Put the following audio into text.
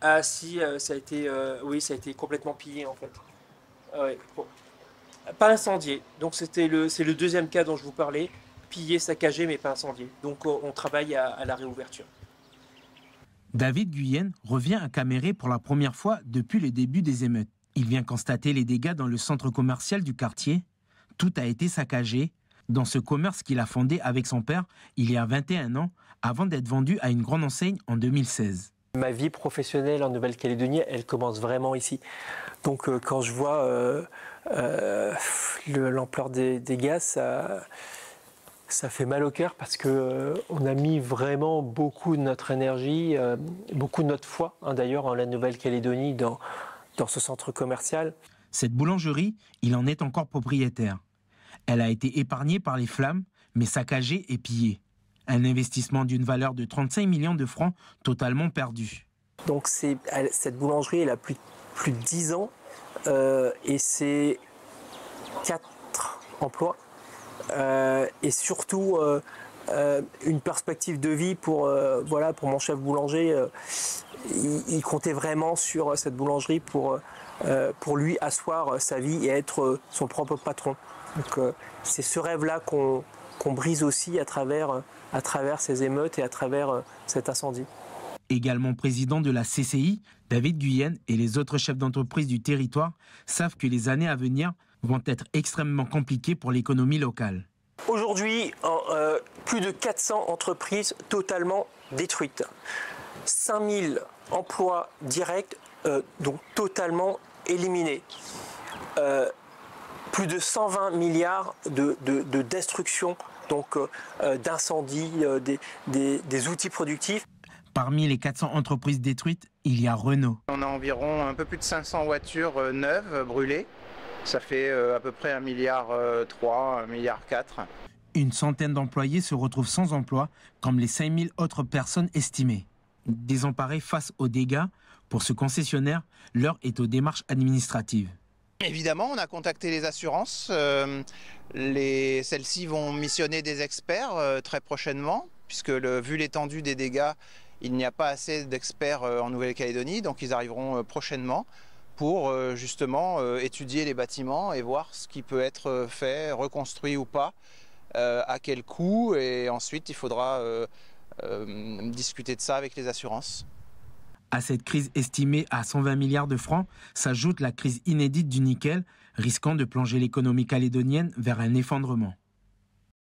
Ah si, ça a été, oui, ça a été complètement pillé en fait. Ah ouais. Bon. Pas incendié. Donc c'est le deuxième cas dont je vous parlais. Pillé, saccagé, mais pas incendié. Donc on travaille à la réouverture. David Guyenne revient à Caméré pour la première fois depuis le début des émeutes. Il vient constater les dégâts dans le centre commercial du quartier. Tout a été saccagé dans ce commerce qu'il a fondé avec son père il y a 21 ans avant d'être vendu à une grande enseigne en 2016. Ma vie professionnelle en Nouvelle-Calédonie, elle commence vraiment ici. Donc quand je vois l'ampleur des dégâts, ça fait mal au cœur parce que on a mis vraiment beaucoup de notre énergie, beaucoup de notre foi, hein, d'ailleurs, en la Nouvelle-Calédonie, dans ce centre commercial. Cette boulangerie, il en est encore propriétaire. Elle a été épargnée par les flammes, mais saccagée et pillée. Un investissement d'une valeur de 35 millions de francs totalement perdu. Donc cette boulangerie, elle a plus de 10 ans et c'est 4 emplois. Et surtout une perspective de vie pour mon chef boulanger. Il comptait vraiment sur cette boulangerie pour lui asseoir sa vie et être son propre patron. Donc c'est ce rêve-là qu'on brise aussi à travers ces émeutes et à travers cet incendie. Également président de la CCI, David Guyenne et les autres chefs d'entreprise du territoire savent que les années à venir vont être extrêmement compliquées pour l'économie locale. Aujourd'hui, plus de 400 entreprises totalement détruites. 5000 emplois directs, donc totalement éliminés. Plus de 120 milliards de destruction, donc d'incendies, des outils productifs. Parmi les 400 entreprises détruites, il y a Renault. On a environ un peu plus de 500 voitures neuves brûlées. Ça fait à peu près 1,3 milliard, 1,4 milliard. Une centaine d'employés se retrouvent sans emploi, comme les 5000 autres personnes estimées. Désemparés face aux dégâts, pour ce concessionnaire, l'heure est aux démarches administratives. Évidemment, on a contacté les assurances. Celles-ci vont missionner des experts très prochainement, puisque vu l'étendue des dégâts, il n'y a pas assez d'experts en Nouvelle-Calédonie, donc ils arriveront prochainement pour justement étudier les bâtiments et voir ce qui peut être fait, reconstruit ou pas, à quel coût, et ensuite il faudra discuter de ça avec les assurances. À cette crise estimée à 120 milliards de francs s'ajoute la crise inédite du nickel, risquant de plonger l'économie calédonienne vers un effondrement.